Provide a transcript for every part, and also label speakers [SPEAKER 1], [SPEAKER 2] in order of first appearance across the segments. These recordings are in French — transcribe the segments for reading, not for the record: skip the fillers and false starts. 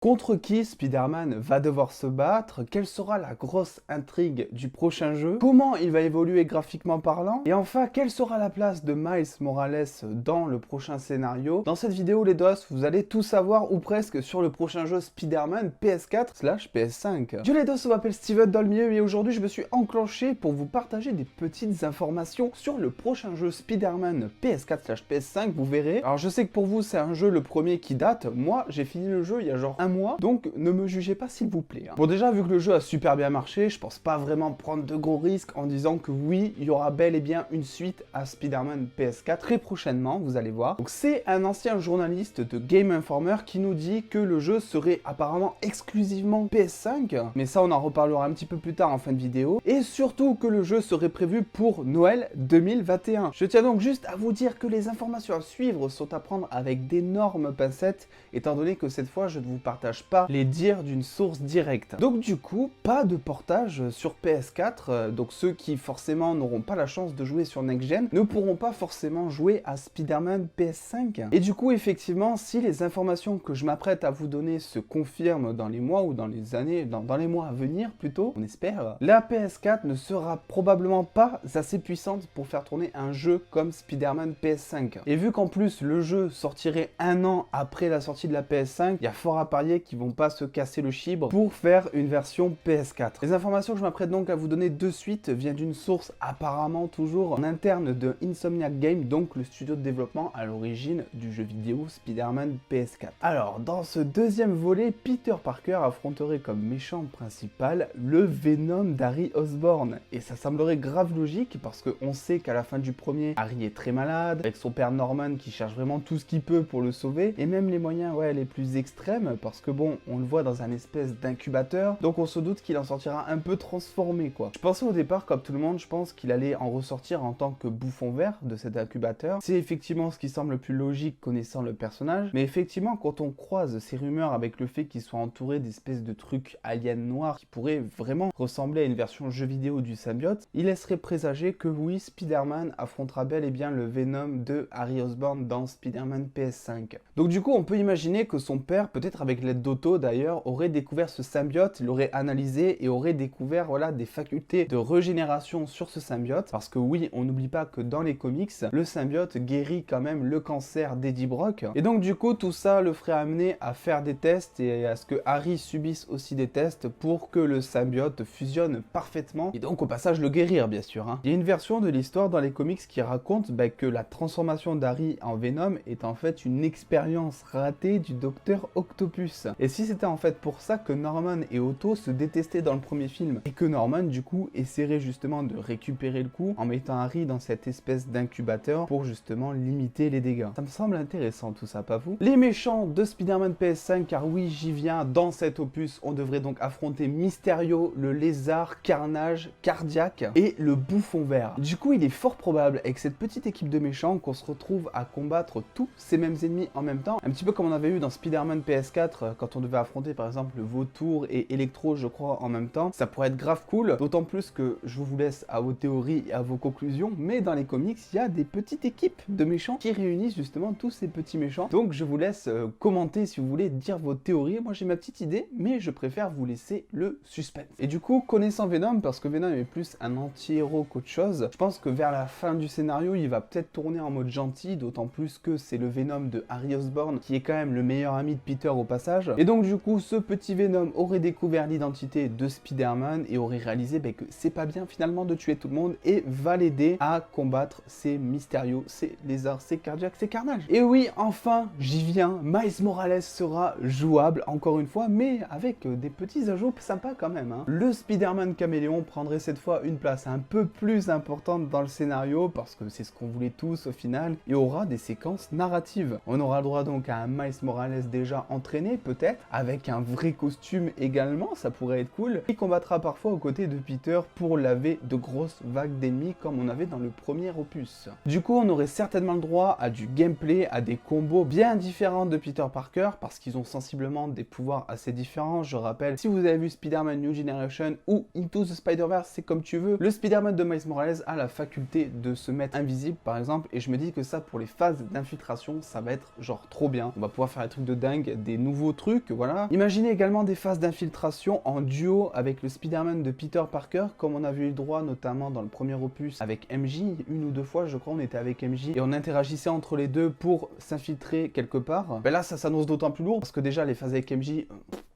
[SPEAKER 1] Contre qui Spider-Man va devoir se battre? Quelle sera la grosse intrigue du prochain jeu? Comment il va évoluer graphiquement parlant? Et enfin, quelle sera la place de Miles Morales dans le prochain scénario? Dans cette vidéo, les dos, vous allez tout savoir ou presque sur le prochain jeu Spider-Man PS4/PS5. Yo les dos, je m'appelle Steven dans le milieu et aujourd'hui je me suis enclenché pour vous partager des petites informations sur le prochain jeu Spider-Man PS4/PS5, vous verrez. Alors je sais que pour vous c'est un jeu le premier qui date, moi j'ai fini le jeu il y a genre un mois, donc ne me jugez pas s'il vous plaît. Bon déjà, vu que le jeu a super bien marché, je pense pas vraiment prendre de gros risques en disant que oui, il y aura bel et bien une suite à Spider-Man PS4 très prochainement, vous allez voir. Donc c'est un ancien journaliste de Game Informer qui nous dit que le jeu serait apparemment exclusivement PS5, mais ça on en reparlera un petit peu plus tard en fin de vidéo, et surtout que le jeu serait prévu pour Noël 2021. Je tiens donc juste à vous dire que les informations à suivre sont à prendre avec d'énormes pincettes, étant donné que cette fois je ne vous partage pas les dires d'une source directe. Donc du coup, pas de portage sur PS4, donc ceux qui forcément n'auront pas la chance de jouer sur Next Gen ne pourront pas forcément jouer à Spider-Man PS5. Et du coup, effectivement, si les informations que je m'apprête à vous donner se confirment dans les mois ou dans les années, dans les mois à venir plutôt, on espère, la PS4 ne sera probablement pas assez puissante pour faire tourner un jeu comme Spider-Man PS5. Et vu qu'en plus le jeu sortirait un an après la sortie de la PS5, il y a fort à parier qui vont pas se casser le chibre pour faire une version PS4. Les informations que je m'apprête donc à vous donner de suite viennent d'une source apparemment toujours en interne de Insomniac Games, donc le studio de développement à l'origine du jeu vidéo Spider-Man PS4. Alors, dans ce deuxième volet, Peter Parker affronterait comme méchant principal le Venom d'Harry Osborn. Et ça semblerait grave logique parce qu'on sait qu'à la fin du premier, Harry est très malade, avec son père Norman qui cherche vraiment tout ce qu'il peut pour le sauver, et même les moyens les plus extrêmes, parce que bon, on le voit dans un espèce d'incubateur, donc on se doute qu'il en sortira un peu transformé quoi. Je pensais au départ, comme tout le monde, je pense qu'il allait en ressortir en tant que bouffon vert de cet incubateur. C'est effectivement ce qui semble le plus logique connaissant le personnage, mais effectivement quand on croise ces rumeurs avec le fait qu'il soit entouré d'espèces de trucs aliens noirs qui pourraient vraiment ressembler à une version jeu vidéo du symbiote, il laisserait présager que oui, Spider-Man affrontera bel et bien le Venom de Harry Osborn dans Spider-Man PS5. Donc du coup on peut imaginer que son père, peut-être avec l'aide d'Otto d'ailleurs, aurait découvert ce symbiote, l'aurait analysé et aurait découvert des facultés de régénération sur ce symbiote, parce que oui, on n'oublie pas que dans les comics, le symbiote guérit quand même le cancer d'Eddie Brock, et donc du coup tout ça le ferait amener à faire des tests et à ce que Harry subisse aussi des tests pour que le symbiote fusionne parfaitement, et donc au passage le guérir bien sûr. Il y a une version de l'histoire dans les comics qui raconte que la transformation d'Harry en Venom est en fait une expérience ratée du docteur Octopus. Et si c'était en fait pour ça que Norman et Otto se détestaient dans le premier film, et que Norman du coup essaierait justement de récupérer le coup en mettant Harry dans cette espèce d'incubateur pour justement limiter les dégâts. Ça me semble intéressant tout ça, pas vous? Les méchants de Spider-Man PS5, car oui j'y viens, dans cet opus on devrait donc affronter Mysterio, le lézard, Carnage, Cardiaque et le bouffon vert. Du coup il est fort probable avec cette petite équipe de méchants qu'on se retrouve à combattre tous ces mêmes ennemis en même temps, un petit peu comme on avait eu dans Spider-Man PS4 quand on devait affronter par exemple le Vautour et Electro je crois en même temps. Ça pourrait être grave cool, d'autant plus que je vous laisse à vos théories et à vos conclusions, mais dans les comics il y a des petites équipes de méchants qui réunissent justement tous ces petits méchants, donc je vous laisse commenter si vous voulez, dire vos théories. Moi j'ai ma petite idée, mais je préfère vous laisser le suspense. Et du coup, connaissant Venom, parce que Venom est plus un anti-héros qu'autre chose, je pense que vers la fin du scénario il va peut-être tourner en mode gentil, d'autant plus que c'est le Venom de Harry Osborn qui est quand même le meilleur ami de Peter au passage. Et donc du coup ce petit Venom aurait découvert l'identité de Spider-Man et aurait réalisé que c'est pas bien finalement de tuer tout le monde, et va l'aider à combattre ces Mysterio, ces lézards, ces Cardiaques, ces Carnage. Et oui, enfin j'y viens, Miles Morales sera jouable encore une fois, mais avec des petits ajouts sympas quand même. Le Spider-Man caméléon prendrait cette fois une place un peu plus importante dans le scénario, parce que c'est ce qu'on voulait tous au final, et aura des séquences narratives. On aura le droit donc à un Miles Morales déjà entraîné peut-être, avec un vrai costume également, ça pourrait être cool. Il combattra parfois aux côtés de Peter pour laver de grosses vagues d'ennemis comme on avait dans le premier opus. Du coup on aurait certainement le droit à du gameplay, à des combos bien différents de Peter Parker, parce qu'ils ont sensiblement des pouvoirs assez différents. Je rappelle, si vous avez vu Spider-Man New Generation ou Into the Spider-Verse, c'est comme tu veux, le Spider-Man de Miles Morales a la faculté de se mettre invisible par exemple, et je me dis que ça pour les phases d'infiltration ça va être genre trop bien. On va pouvoir faire des trucs de dingue, des nouveaux nouveau truc, voilà. Imaginez également des phases d'infiltration en duo avec le Spider-Man de Peter Parker, comme on avait eu le droit notamment dans le premier opus avec MJ, une ou deux fois je crois on était avec MJ, et on interagissait entre les deux pour s'infiltrer quelque part. Ben là ça s'annonce d'autant plus lourd, parce que déjà les phases avec MJ...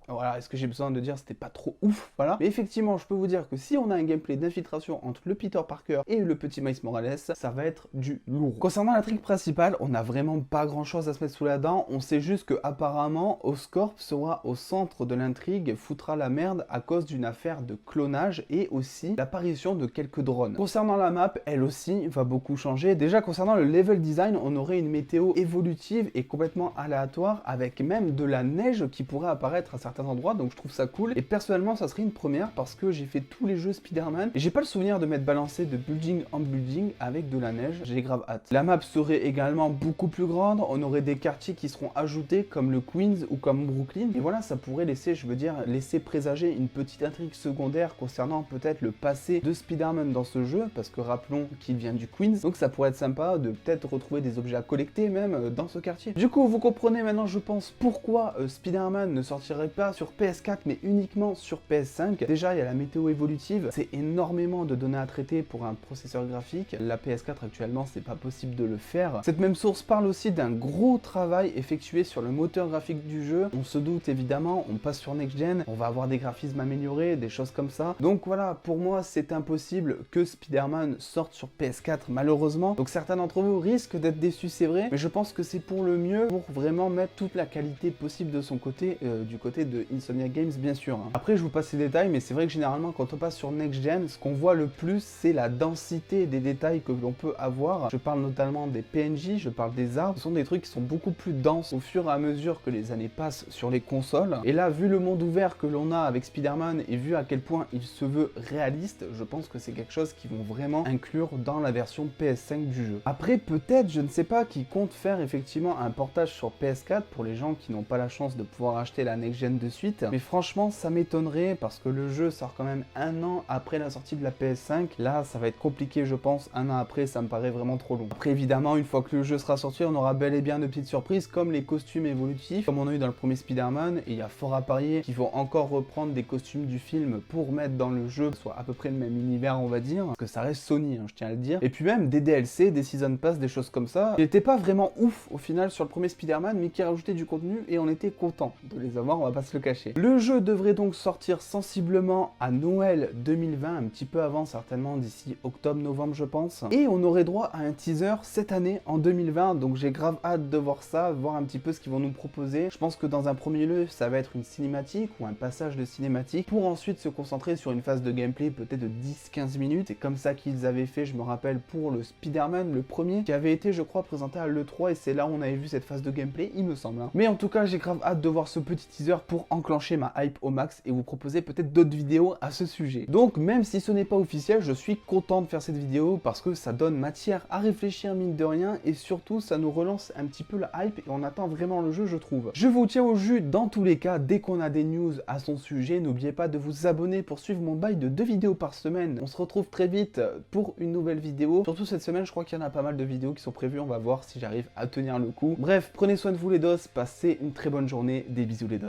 [SPEAKER 1] Voilà, est-ce que j'ai besoin de dire c'était pas trop ouf, voilà. Mais effectivement, je peux vous dire que si on a un gameplay d'infiltration entre le Peter Parker et le petit Miles Morales, ça va être du lourd. Concernant la trick principale, on n'a vraiment pas grand chose à se mettre sous la dent. On sait juste que apparemment, Oscorp sera au centre de l'intrigue, foutra la merde à cause d'une affaire de clonage et aussi l'apparition de quelques drones. Concernant la map, elle aussi va beaucoup changer. Déjà concernant le level design, on aurait une météo évolutive et complètement aléatoire avec même de la neige qui pourrait apparaître à certains endroits, donc je trouve ça cool. Et personnellement, ça serait une première parce que j'ai fait tous les jeux Spider-Man et j'ai pas le souvenir de m'être balancé de building en building avec de la neige. J'ai grave hâte. La map serait également beaucoup plus grande. On aurait des quartiers qui seront ajoutés comme le Queens ou comme Brooklyn. Et voilà, ça pourrait laisser, je veux dire, laisser présager une petite intrigue secondaire concernant peut-être le passé de Spider-Man dans ce jeu, parce que rappelons qu'il vient du Queens. Donc ça pourrait être sympa de peut-être retrouver des objets à collecter même dans ce quartier. Du coup, vous comprenez maintenant, je pense, pourquoi Spider-Man ne sortirait pas sur PS4 mais uniquement sur PS5. Déjà il y a la météo évolutive, c'est énormément de données à traiter pour un processeur graphique. La PS4 actuellement c'est pas possible de le faire. Cette même source parle aussi d'un gros travail effectué sur le moteur graphique du jeu. On se doute évidemment, on passe sur Next Gen, on va avoir des graphismes améliorés, des choses comme ça. Donc voilà, pour moi c'est impossible que Spider-Man sorte sur PS4 malheureusement. Donc certains d'entre vous risquent d'être déçus, c'est vrai, mais je pense que c'est pour le mieux, pour vraiment mettre toute la qualité possible de son côté, du côté de Insomniac Games bien sûr. Après je vous passe les détails, mais c'est vrai que généralement quand on passe sur Next Gen, ce qu'on voit le plus c'est la densité des détails que l'on peut avoir. Je parle notamment des PNJ, je parle des arbres, ce sont des trucs qui sont beaucoup plus denses au fur et à mesure que les années passent sur les consoles. Et là, vu le monde ouvert que l'on a avec Spider-Man et vu à quel point il se veut réaliste, je pense que c'est quelque chose qu'ils vont vraiment inclure dans la version PS5 du jeu. Après peut-être, je ne sais pas, qui compte faire effectivement un portage sur PS4 pour les gens qui n'ont pas la chance de pouvoir acheter la Next Gen de suite. Mais franchement, ça m'étonnerait parce que le jeu sort quand même un an après la sortie de la PS5. Là, ça va être compliqué, je pense. Un an après, ça me paraît vraiment trop long. Après, évidemment, une fois que le jeu sera sorti, on aura bel et bien de petites surprises comme les costumes évolutifs, comme on a eu dans le premier Spider-Man. Et il y a fort à parier qu'ils vont encore reprendre des costumes du film pour mettre dans le jeu, soit à peu près le même univers, on va dire. Parce que ça reste Sony, hein, je tiens à le dire. Et puis même des DLC, des Season Pass, des choses comme ça. Il n'était pas vraiment ouf au final sur le premier Spider-Man, mais qui rajoutait du contenu et on était content de les avoir, on va pas se le cacher. Le jeu devrait donc sortir sensiblement à Noël 2020, un petit peu avant certainement, d'ici octobre-novembre je pense. Et on aurait droit à un teaser cette année en 2020, donc j'ai grave hâte de voir ça, voir un petit peu ce qu'ils vont nous proposer. Je pense que dans un premier lieu, ça va être une cinématique ou un passage de cinématique pour ensuite se concentrer sur une phase de gameplay peut-être de 10-15 minutes. C'est comme ça qu'ils avaient fait, je me rappelle, pour le Spider-Man, le premier, qui avait été je crois présenté à l'E3 et c'est là où on avait vu cette phase de gameplay, il me semble. Mais en tout cas, j'ai grave hâte de voir ce petit teaser pour enclencher ma hype au max et vous proposer peut-être d'autres vidéos à ce sujet. Donc même si ce n'est pas officiel, je suis content de faire cette vidéo parce que ça donne matière à réfléchir mine de rien et surtout ça nous relance un petit peu la hype et on attend vraiment le jeu, je trouve. Je vous tiens au jus dans tous les cas dès qu'on a des news à son sujet. N'oubliez pas de vous abonner pour suivre mon bail de 2 vidéos par semaine. On se retrouve très vite pour une nouvelle vidéo. Surtout cette semaine, je crois qu'il y en a pas mal de vidéos qui sont prévues, on va voir si j'arrive à tenir le coup. Bref, prenez soin de vous les dos, passez une très bonne journée, des bisous les dos.